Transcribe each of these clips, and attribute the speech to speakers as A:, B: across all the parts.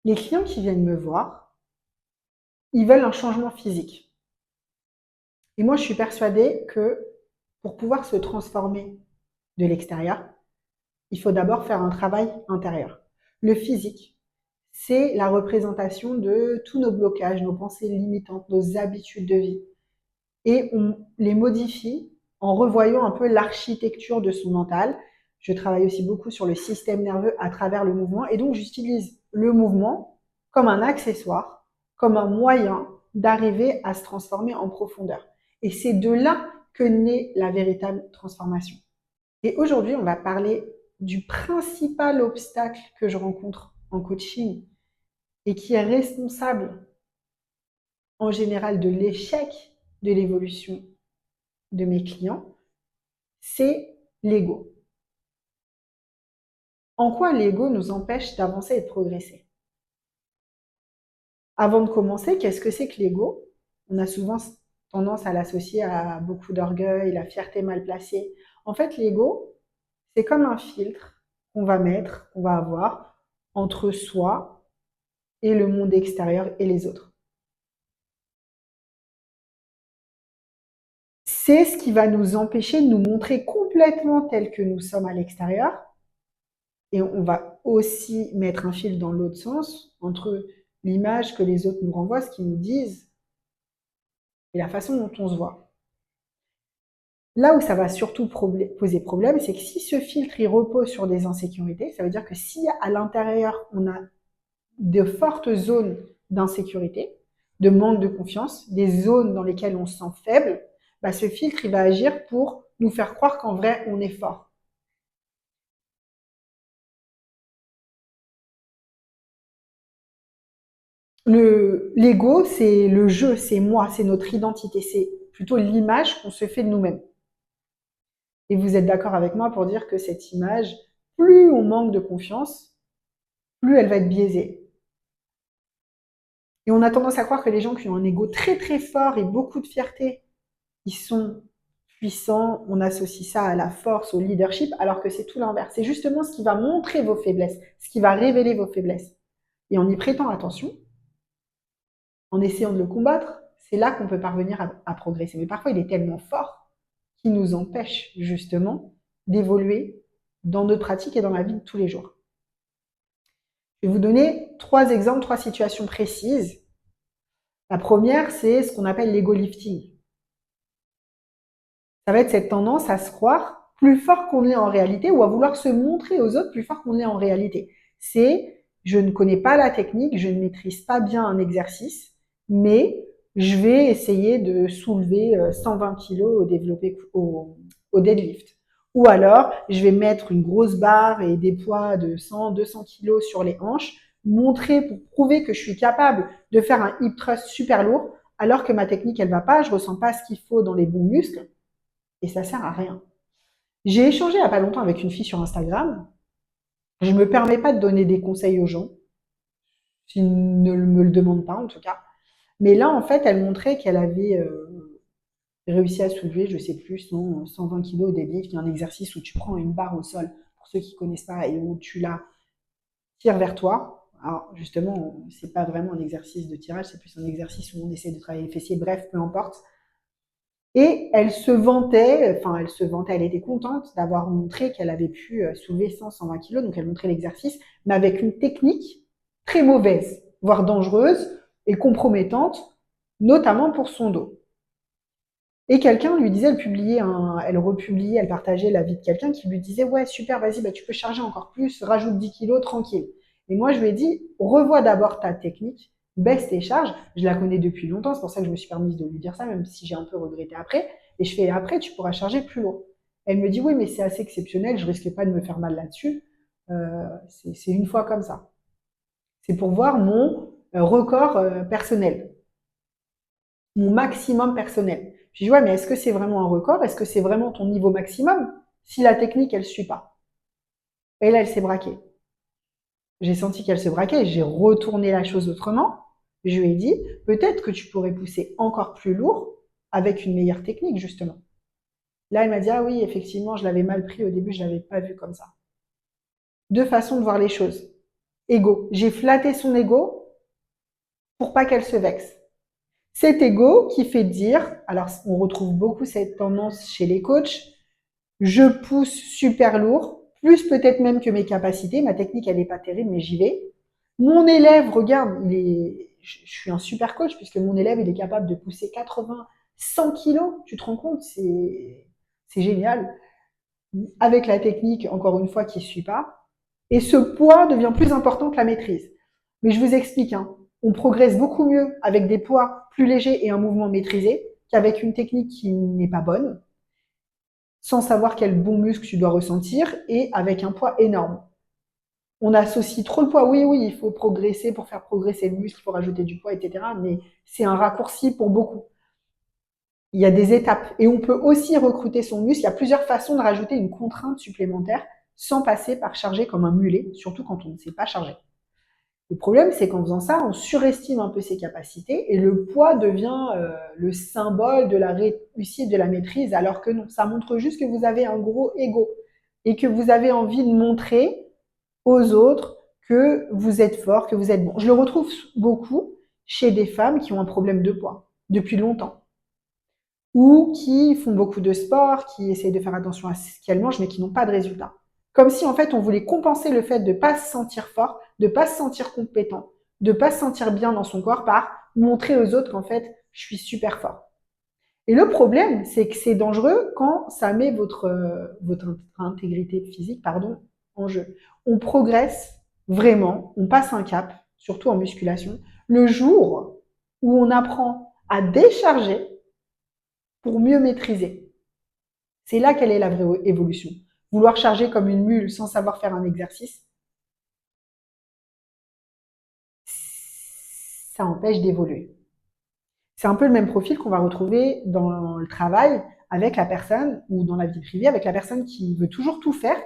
A: Les clients qui viennent me voir, ils veulent un changement physique. Et moi, je suis persuadée que pour pouvoir se transformer de l'extérieur, il faut d'abord faire un travail intérieur. Le physique, c'est la représentation de tous nos blocages, nos pensées limitantes, nos habitudes de vie. Et on les modifie en revoyant un peu l'architecture de son mental. Je travaille aussi beaucoup sur le système nerveux à travers le mouvement. Et donc, j'utilise le mouvement comme un accessoire, comme un moyen d'arriver à se transformer en profondeur. Et c'est de là que naît la véritable transformation. Et aujourd'hui, on va parler du principal obstacle que je rencontre en coaching et qui est responsable en général de l'échec de l'évolution de mes clients, c'est l'ego. En quoi l'ego nous empêche d'avancer et de progresser? Avant de commencer, qu'est-ce que c'est que l'ego? On a souvent tendance à l'associer à beaucoup d'orgueil, la fierté mal placée. En fait, l'ego, c'est comme un filtre qu'on va mettre, qu'on va avoir entre soi et le monde extérieur et les autres. C'est ce qui va nous empêcher de nous montrer complètement tels que nous sommes à l'extérieur. Et on va aussi mettre un fil dans l'autre sens entre l'image que les autres nous renvoient, ce qu'ils nous disent, et la façon dont on se voit. Là où ça va surtout poser problème, c'est que si ce filtre il repose sur des insécurités, ça veut dire que si à l'intérieur on a de fortes zones d'insécurité, de manque de confiance, des zones dans lesquelles on se sent faible, bah ce filtre il va agir pour nous faire croire qu'en vrai on est fort. L'ego, c'est le jeu, c'est moi, c'est notre identité, c'est plutôt l'image qu'on se fait de nous-mêmes. Et vous êtes d'accord avec moi pour dire que cette image, plus on manque de confiance, plus elle va être biaisée. Et on a tendance à croire que les gens qui ont un ego très très fort et beaucoup de fierté, ils sont puissants, on associe ça à la force, au leadership, alors que c'est tout l'inverse. C'est justement ce qui va montrer vos faiblesses, ce qui va révéler vos faiblesses. Et en y prêtant attention, en essayant de le combattre, c'est là qu'on peut parvenir à progresser. Mais parfois, il est tellement fort qu'il nous empêche justement d'évoluer dans notre pratique et dans la vie de tous les jours. Je vais vous donner 3 exemples, 3 situations précises. La première, c'est ce qu'on appelle l'ego lifting. Ça va être cette tendance à se croire plus fort qu'on l'est en réalité ou à vouloir se montrer aux autres plus fort qu'on l'est en réalité. C'est je ne connais pas la technique, je ne maîtrise pas bien un exercice, mais je vais essayer de soulever 120 kilos au deadlift. Ou alors, je vais mettre une grosse barre et des poids de 100, 200 kilos sur les hanches, montrer pour prouver que je suis capable de faire un hip thrust super lourd, alors que ma technique, elle va pas, je ressens pas ce qu'il faut dans les bons muscles et ça sert à rien. J'ai échangé il n'y a pas longtemps avec une fille sur Instagram. Je me permets pas de donner des conseils aux gens, s'ils ne me le demandent pas en tout cas. Mais là, en fait, elle montrait qu'elle avait réussi à soulever, je sais plus, 120 kilos au deadlift. Il y a un exercice où tu prends une barre au sol, pour ceux qui connaissent pas, et où tu la tires vers toi. Alors, justement, c'est pas vraiment un exercice de tirage, c'est plus un exercice où on essaie de travailler les fessiers. Bref, peu importe. Et elle était contente d'avoir montré qu'elle avait pu soulever 100, 120 kilos, donc elle montrait l'exercice, mais avec une technique très mauvaise, voire dangereuse et compromettante, notamment pour son dos. Et quelqu'un lui disait, elle republiait, elle partageait la vie de quelqu'un qui lui disait, ouais, super, vas-y, bah, tu peux charger encore plus, rajoute 10 kilos, tranquille. Et moi, je lui ai dit, revois d'abord ta technique, baisse tes charges. Je la connais depuis longtemps, c'est pour ça que je me suis permise de lui dire ça, même si j'ai un peu regretté après. Et je fais, après, tu pourras charger plus lourd. Elle me dit, oui, mais c'est assez exceptionnel, je risque pas de me faire mal là-dessus. C'est une fois comme ça. C'est pour voir mon record personnel, mon maximum personnel. Je dis, ouais, mais est-ce que c'est vraiment un record? Est-ce que c'est vraiment ton niveau maximum si la technique, elle suit pas? Et là, elle s'est braquée. J'ai senti qu'elle se braquait, j'ai retourné la chose autrement. Je lui ai dit, peut-être que tu pourrais pousser encore plus lourd avec une meilleure technique, justement. Là, elle m'a dit, ah oui, effectivement, je l'avais mal pris au début, je l'avais pas vu comme ça. Deux façons de voir les choses. ego. J'ai flatté son ego pour pas qu'elle se vexe. Cet ego qui fait dire, alors on retrouve beaucoup cette tendance chez les coachs, je pousse super lourd, plus peut-être même que mes capacités, ma technique elle est pas terrible mais j'y vais. Mon élève, regarde, je suis un super coach puisque mon élève il est capable de pousser 80, 100 kilos, tu te rends compte, c'est génial. Avec la technique, encore une fois, qui ne suit pas. Et ce poids devient plus important que la maîtrise. Mais je vous explique, hein, on progresse beaucoup mieux avec des poids plus légers et un mouvement maîtrisé qu'avec une technique qui n'est pas bonne, sans savoir quel bon muscle tu dois ressentir et avec un poids énorme. On associe trop le poids. Oui, oui, il faut progresser pour faire progresser le muscle, il faut rajouter du poids, etc. Mais c'est un raccourci pour beaucoup. Il y a des étapes. Et on peut aussi recruter son muscle. Il y a plusieurs façons de rajouter une contrainte supplémentaire sans passer par charger comme un mulet, surtout quand on ne sait pas charger. Le problème, c'est qu'en faisant ça, on surestime un peu ses capacités et le poids devient le symbole de la réussite, de la maîtrise, alors que non, ça montre juste que vous avez un gros ego et que vous avez envie de montrer aux autres que vous êtes fort, que vous êtes bon. Je le retrouve beaucoup chez des femmes qui ont un problème de poids depuis longtemps ou qui font beaucoup de sport, qui essayent de faire attention à ce qu'elles mangent, mais qui n'ont pas de résultats. Comme si en fait on voulait compenser le fait de ne pas se sentir fort, de ne pas se sentir compétent, de ne pas se sentir bien dans son corps par montrer aux autres qu'en fait je suis super fort. Et le problème, c'est que c'est dangereux quand ça met votre intégrité physique en jeu. On progresse vraiment, on passe un cap, surtout en musculation, le jour où on apprend à décharger pour mieux maîtriser. C'est là qu'elle est la vraie évolution. Vouloir charger comme une mule sans savoir faire un exercice, ça empêche d'évoluer. C'est un peu le même profil qu'on va retrouver dans le travail avec la personne ou dans la vie privée avec la personne qui veut toujours tout faire,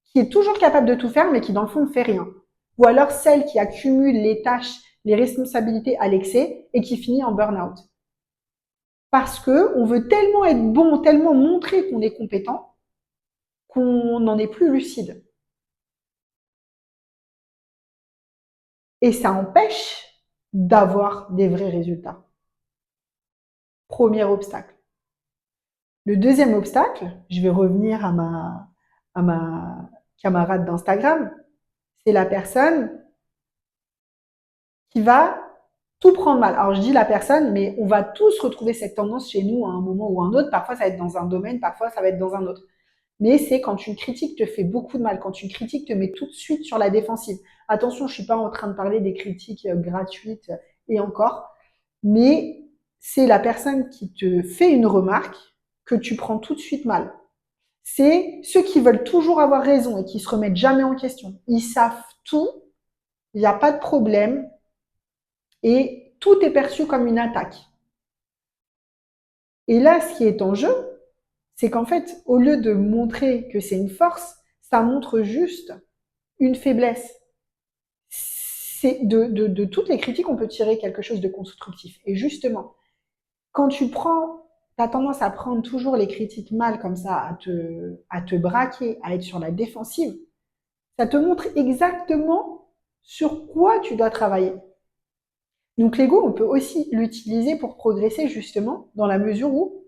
A: qui est toujours capable de tout faire mais qui dans le fond ne fait rien. Ou alors celle qui accumule les tâches, les responsabilités à l'excès et qui finit en burn-out. Parce que on veut tellement être bon, tellement montrer qu'on est compétent qu'on n'en est plus lucide. Et ça empêche d'avoir des vrais résultats. Premier obstacle. Le deuxième obstacle, je vais revenir à ma camarade d'Instagram, c'est la personne qui va tout prendre mal. Alors je dis la personne, mais on va tous retrouver cette tendance chez nous à un moment ou un autre. Parfois ça va être dans un domaine, parfois ça va être dans un autre. Mais c'est quand une critique te fait beaucoup de mal, quand une critique te met tout de suite sur la défensive. Attention, je suis pas en train de parler des critiques gratuites et encore, mais c'est la personne qui te fait une remarque que tu prends tout de suite mal. C'est ceux qui veulent toujours avoir raison et qui se remettent jamais en question. Ils savent tout, il n'y a pas de problème et tout est perçu comme une attaque. Et là, ce qui est en jeu, c'est qu'en fait, au lieu de montrer que c'est une force, ça montre juste une faiblesse. C'est de toutes les critiques, on peut tirer quelque chose de constructif. Et justement, quand tu as tendance à prendre toujours les critiques mal comme ça, à te braquer, à être sur la défensive, ça te montre exactement sur quoi tu dois travailler. Donc l'ego, on peut aussi l'utiliser pour progresser justement dans la mesure où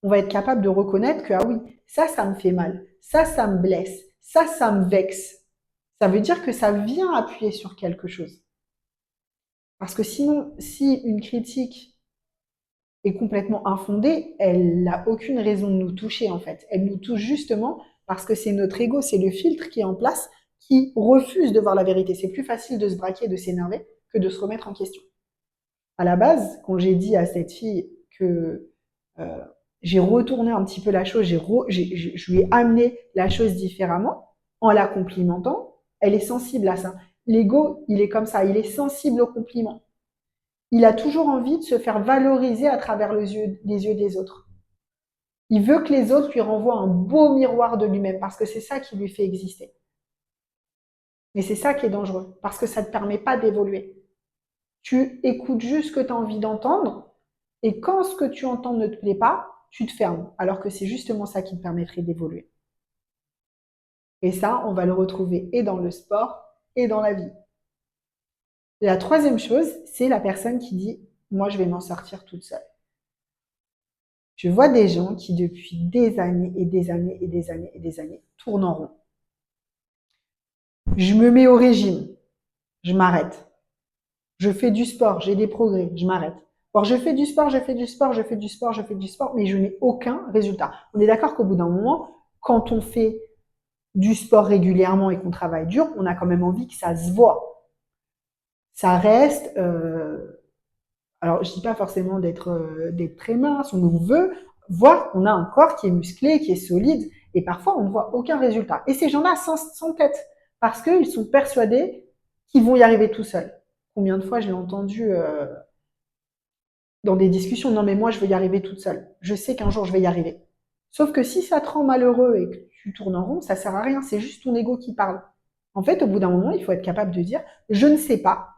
A: on va être capable de reconnaître que, ah oui, ça me fait mal, ça me blesse, ça me vexe. Ça veut dire que ça vient appuyer sur quelque chose. Parce que sinon, si une critique est complètement infondée, elle n'a aucune raison de nous toucher en fait. Elle nous touche justement parce que c'est notre ego, c'est le filtre qui est en place, qui refuse de voir la vérité. C'est plus facile de se braquer, de s'énerver que de se remettre en question. À la base, quand j'ai dit à cette fille que euh, j'ai retourné un petit peu la chose, je lui ai amené la chose différemment, en la complimentant, elle est sensible à ça. L'ego, il est comme ça, il est sensible aux compliments. Il a toujours envie de se faire valoriser à travers les yeux des autres. Il veut que les autres lui renvoient un beau miroir de lui-même parce que c'est ça qui lui fait exister. Mais c'est ça qui est dangereux parce que ça ne te permet pas d'évoluer. Tu écoutes juste ce que tu as envie d'entendre et quand ce que tu entends ne te plaît pas, tu te fermes alors que c'est justement ça qui te permettrait d'évoluer. Et ça, on va le retrouver et dans le sport et dans la vie. Et la troisième chose, c'est la personne qui dit, moi, je vais m'en sortir toute seule. Je vois des gens qui, depuis des années et des années et des années et des années, tournent en rond. Je me mets au régime, je m'arrête. Je fais du sport, j'ai des progrès, je m'arrête. Alors, je fais du sport, je fais du sport, je fais du sport, je fais du sport, mais je n'ai aucun résultat. On est d'accord qu'au bout d'un moment, quand on fait du sport régulièrement et qu'on travaille dur, on a quand même envie que ça se voit. Ça reste, alors je dis pas forcément d'être très mince, on veut voir qu'on a un corps qui est musclé, qui est solide, et parfois on ne voit aucun résultat. Et ces gens-là s'entêtent parce qu'ils sont persuadés qu'ils vont y arriver tout seuls. Combien de fois je l'ai entendu dans des discussions, non mais moi je veux y arriver toute seule. Je sais qu'un jour je vais y arriver. Sauf que si ça te rend malheureux et que tu tournes en rond, ça sert à rien, c'est juste ton ego qui parle. En fait, au bout d'un moment, il faut être capable de dire, je ne sais pas,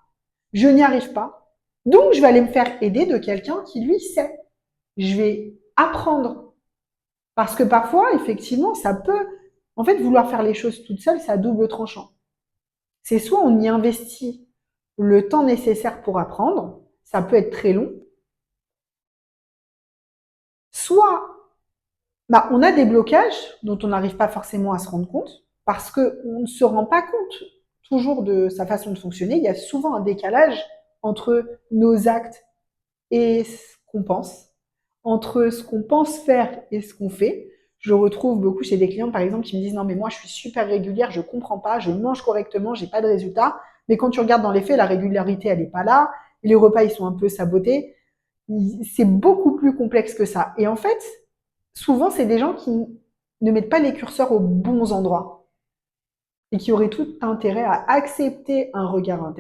A: je n'y arrive pas, donc je vais aller me faire aider de quelqu'un qui lui sait. Je vais apprendre. Parce que parfois, effectivement, ça peut, en fait, vouloir faire les choses toute seule, c'est à double tranchant. C'est soit on y investit le temps nécessaire pour apprendre, ça peut être très long, soit bah, on a des blocages dont on n'arrive pas forcément à se rendre compte parce qu'on ne se rend pas compte toujours de sa façon de fonctionner. Il y a souvent un décalage entre nos actes et ce qu'on pense, entre ce qu'on pense faire et ce qu'on fait. Je retrouve beaucoup chez des clients, par exemple, qui me disent non mais moi je suis super régulière, je comprends pas, je mange correctement, j'ai pas de résultat. Mais quand tu regardes dans les faits, la régularité elle est pas là, les repas ils sont un peu sabotés. C'est beaucoup plus complexe que ça. Et en fait, souvent, c'est des gens qui ne mettent pas les curseurs aux bons endroits et qui auraient tout intérêt à accepter un regard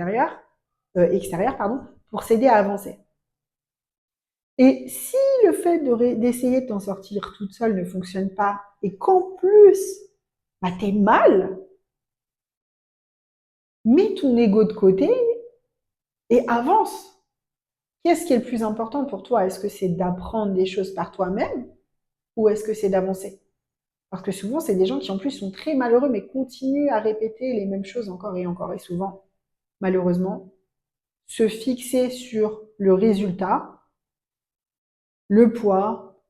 A: extérieur, pardon, pour s'aider à avancer. Et si le fait d'essayer de t'en sortir toute seule ne fonctionne pas et qu'en plus, bah, t'es mal, mets ton ego de côté et avance. Qu'est-ce qui est le plus important pour toi? Est-ce que c'est d'apprendre des choses par toi-même ou est-ce que c'est d'avancer? Parce que souvent, c'est des gens qui en plus sont très malheureux, mais continuent à répéter les mêmes choses encore et encore. Et souvent, malheureusement, se fixer sur le résultat, le poids,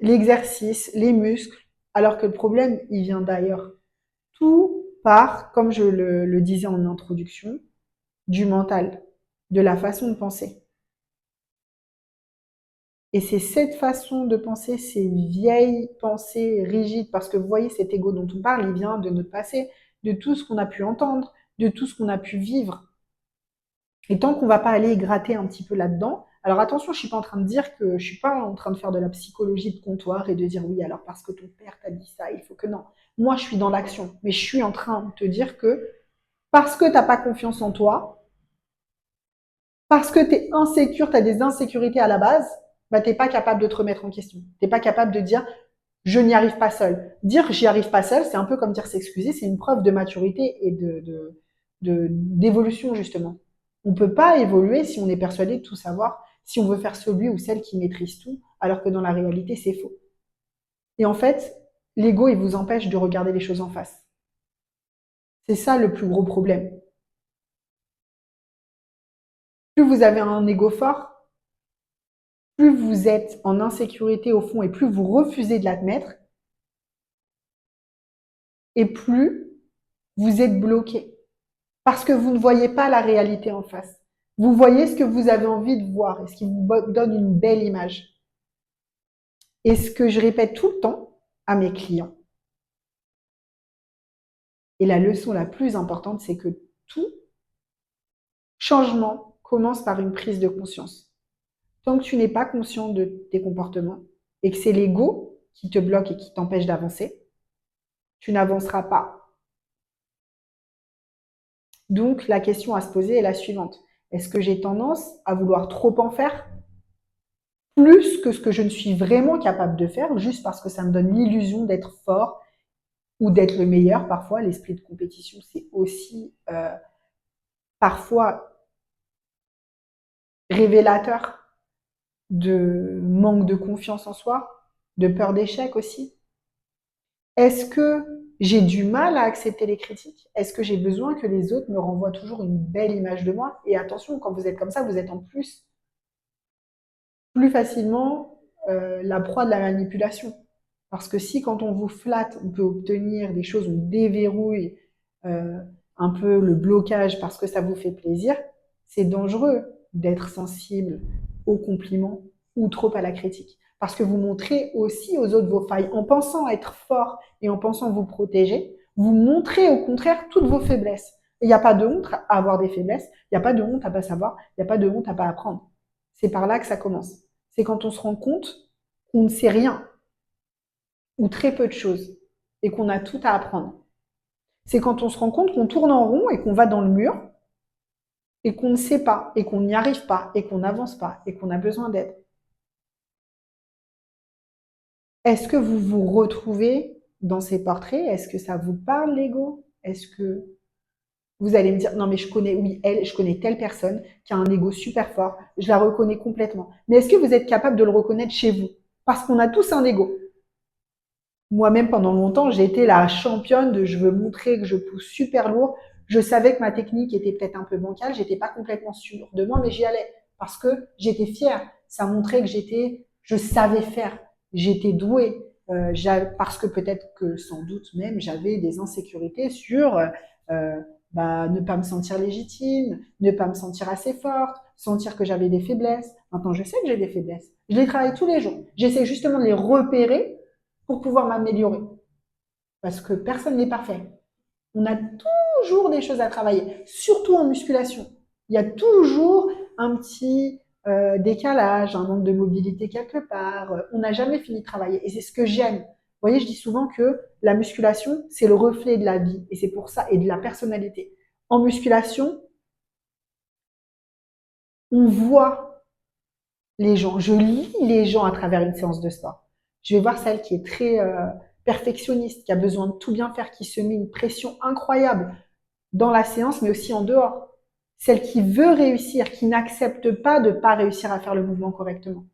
A: l'exercice, les muscles, alors que le problème, il vient d'ailleurs. Tout part, comme je le disais en introduction, du mental, de la façon de penser. Et c'est cette façon de penser, ces vieilles pensées rigides, parce que vous voyez, cet ego dont on parle, il vient de notre passé, de tout ce qu'on a pu entendre, de tout ce qu'on a pu vivre. Et tant qu'on va pas aller gratter un petit peu là-dedans, alors attention, je suis pas en train de dire que je suis pas en train de faire de la psychologie de comptoir et de dire oui, alors parce que ton père t'a dit ça, il faut que non. Moi, je suis dans l'action, mais je suis en train de te dire que parce que t'as pas confiance en toi, parce que tu es insécure, tu as des insécurités à la base, bah, tu n'es pas capable de te remettre en question. Tu n'es pas capable de dire je n'y arrive pas seul. Dire j'y arrive pas seul, c'est un peu comme dire s'excuser, c'est une preuve de maturité et d'évolution justement. On ne peut pas évoluer si on est persuadé de tout savoir, si on veut faire celui ou celle qui maîtrise tout, alors que dans la réalité c'est faux. Et en fait, l'ego il vous empêche de regarder les choses en face. C'est ça le plus gros problème. Plus vous avez un ego fort, plus vous êtes en insécurité au fond et plus vous refusez de l'admettre, et plus vous êtes bloqué. Parce que vous ne voyez pas la réalité en face. Vous voyez ce que vous avez envie de voir et ce qui vous donne une belle image. Et ce que je répète tout le temps à mes clients, et la leçon la plus importante, c'est que tout changement commence par une prise de conscience. Tant que tu n'es pas conscient de tes comportements et que c'est l'ego qui te bloque et qui t'empêche d'avancer, tu n'avanceras pas. Donc, la question à se poser est la suivante. Est-ce que j'ai tendance à vouloir trop en faire plus que ce que je ne suis vraiment capable de faire, juste parce que ça me donne l'illusion d'être fort ou d'être le meilleur? Parfois, l'esprit de compétition, c'est aussi parfois révélateur de manque de confiance en soi, de peur d'échec aussi. Est-ce que J'ai du mal à accepter les critiques. Est-ce que j'ai besoin que les autres me renvoient toujours une belle image de moi? Et attention, quand vous êtes comme ça, vous êtes en plus facilement la proie de la manipulation. Parce que si quand on vous flatte, on peut obtenir des choses, on déverrouille euh, un peu le blocage parce que ça vous fait plaisir, c'est dangereux d'être sensible aux compliments ou trop à la critique. Parce que vous montrez aussi aux autres vos failles. En pensant être fort et en pensant vous protéger, vous montrez au contraire toutes vos faiblesses. Il n'y a pas de honte à avoir des faiblesses, il n'y a pas de honte à pas savoir, il n'y a pas de honte à pas apprendre. C'est par là que ça commence. C'est quand on se rend compte qu'on ne sait rien ou très peu de choses et qu'on a tout à apprendre. C'est quand on se rend compte qu'on tourne en rond et qu'on va dans le mur et qu'on ne sait pas et qu'on n'y arrive pas et qu'on n'avance pas et qu'on a besoin d'aide. Est-ce que vous vous retrouvez dans ces portraits? Est-ce que ça vous parle, l'ego? Est-ce que vous allez me dire, non mais je connais, oui, elle, je connais telle personne qui a un ego super fort, je la reconnais complètement. Mais est-ce que vous êtes capable de le reconnaître chez vous? Parce qu'on a tous un ego. Moi-même, pendant longtemps, j'ai été la championne de je veux montrer que je pousse super lourd. Je savais que ma technique était peut-être un peu bancale, j'étais pas complètement sûre de moi, mais j'y allais parce que j'étais fière. Ça montrait que je savais faire, j'étais douée. Parce que peut-être que sans doute même j'avais des insécurités sur ne pas me sentir légitime, ne pas me sentir assez forte, sentir que j'avais des faiblesses. Maintenant, je sais que j'ai des faiblesses. Je les travaille tous les jours. J'essaie justement de les repérer pour pouvoir m'améliorer. Parce que personne n'est parfait. On a toujours des choses à travailler, surtout en musculation. Il y a toujours un petit décalage, un manque de mobilité quelque part. On n'a jamais fini de travailler. Et c'est ce que j'aime. Vous voyez, je dis souvent que la musculation, c'est le reflet de la vie. Et c'est pour ça, et de la personnalité. En musculation, on voit les gens. Je lis les gens à travers une séance de sport. Je vais voir celle qui est très perfectionniste, qui a besoin de tout bien faire, qui se met une pression incroyable dans la séance, mais aussi en dehors. Celle qui veut réussir, qui n'accepte pas de ne pas réussir à faire le mouvement correctement.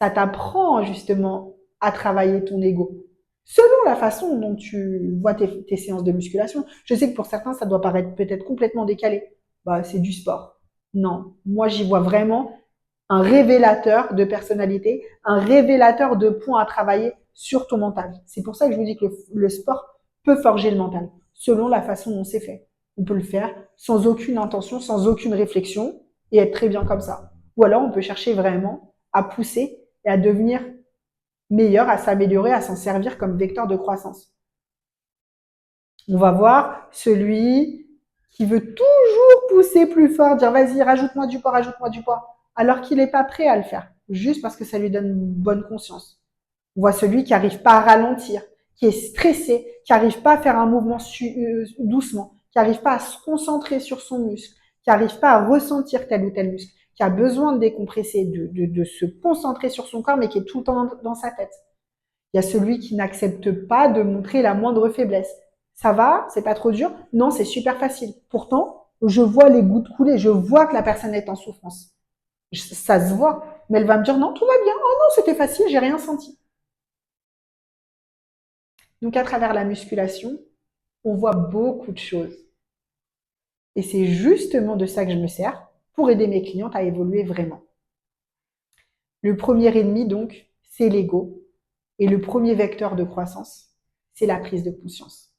A: Ça t'apprend justement à travailler ton ego. Selon la façon dont tu vois tes séances de musculation. Je sais que pour certains, ça doit paraître peut-être complètement décalé. Bah, c'est du sport. Non, moi j'y vois vraiment un révélateur de personnalité, un révélateur de points à travailler sur ton mental. C'est pour ça que je vous dis que le sport peut forger le mental, selon la façon dont c'est fait. On peut le faire sans aucune intention, sans aucune réflexion, et être très bien comme ça. Ou alors on peut chercher vraiment à pousser et à devenir meilleur, à s'améliorer, à s'en servir comme vecteur de croissance. On va voir celui qui veut toujours pousser plus fort, dire vas-y, rajoute-moi du poids, alors qu'il n'est pas prêt à le faire, juste parce que ça lui donne une bonne conscience. On voit celui qui n'arrive pas à ralentir, qui est stressé, qui n'arrive pas à faire un mouvement doucement, qui n'arrive pas à se concentrer sur son muscle, qui n'arrive pas à ressentir tel ou tel muscle, qui a besoin de décompresser, de se concentrer sur son corps, mais qui est tout le temps dans sa tête. Il y a celui qui n'accepte pas de montrer la moindre faiblesse. Ça va? C'est pas trop dur? Non, c'est super facile. Pourtant, je vois les gouttes couler, je vois que la personne est en souffrance. Ça se voit. Mais elle va me dire non, tout va bien. Oh non, c'était facile, j'ai rien senti. Donc à travers la musculation, on voit beaucoup de choses. Et c'est justement de ça que je me sers pour aider mes clientes à évoluer vraiment. Le premier ennemi, donc, c'est l'ego. Et le premier vecteur de croissance, c'est la prise de conscience.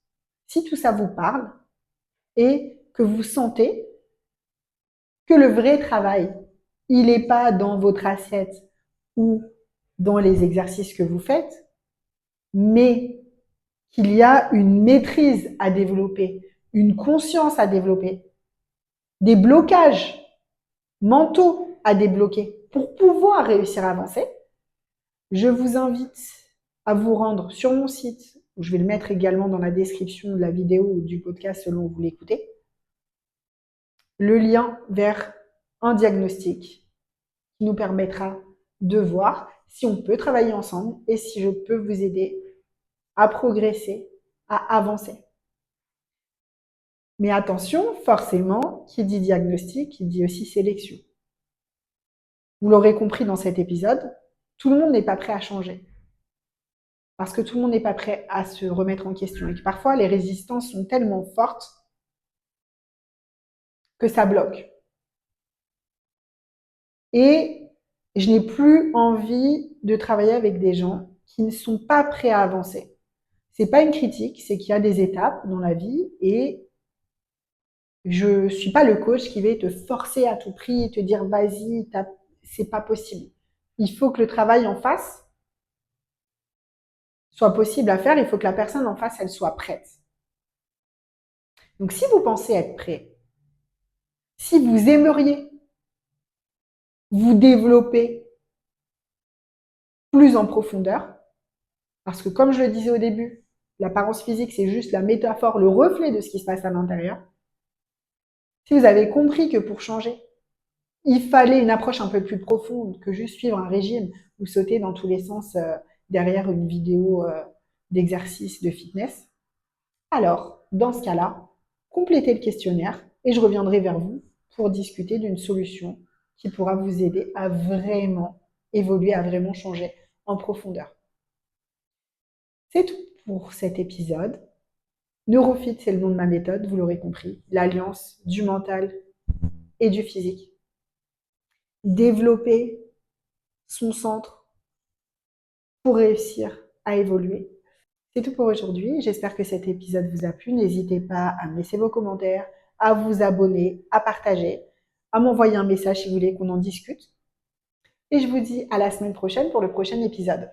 A: Si tout ça vous parle et que vous sentez que le vrai travail, il n'est pas dans votre assiette ou dans les exercices que vous faites, mais qu'il y a une maîtrise à développer, une conscience à développer, des blocages mentaux à débloquer pour pouvoir réussir à avancer, je vous invite à vous rendre sur mon site, où je vais le mettre également dans la description de la vidéo ou du podcast selon où vous l'écoutez, le lien vers un diagnostic qui nous permettra de voir si on peut travailler ensemble et si je peux vous aider à progresser, à avancer. Mais attention, forcément, qui dit diagnostic, qui dit aussi sélection. Vous l'aurez compris dans cet épisode, tout le monde n'est pas prêt à changer. parce que tout le monde n'est pas prêt à se remettre en question et que parfois les résistances sont tellement fortes que ça bloque. Et je n'ai plus envie de travailler avec des gens qui ne sont pas prêts à avancer. C'est pas une critique, c'est qu'il y a des étapes dans la vie et je suis pas le coach qui va te forcer à tout prix et te dire vas-y, c'est pas possible. Il faut que le travail en face soit possible à faire, il faut que la personne en face, elle soit prête. Donc si vous pensez être prêt, si vous aimeriez vous développer plus en profondeur, parce que comme je le disais au début, l'apparence physique, c'est juste la métaphore, le reflet de ce qui se passe à l'intérieur. Si vous avez compris que pour changer, il fallait une approche un peu plus profonde que juste suivre un régime ou sauter dans tous les sens derrière une vidéo d'exercice de fitness, alors, dans ce cas-là, complétez le questionnaire et je reviendrai vers vous pour discuter d'une solution qui pourra vous aider à vraiment évoluer, à vraiment changer en profondeur. C'est tout pour cet épisode. Neurofit, c'est le nom de ma méthode, vous l'aurez compris, l'alliance du mental et du physique. Développer son centre pour réussir à évoluer. C'est tout pour aujourd'hui. J'espère que cet épisode vous a plu. N'hésitez pas à me laisser vos commentaires, à vous abonner, à partager, à m'envoyer un message si vous voulez qu'on en discute. Et je vous dis à la semaine prochaine pour le prochain épisode.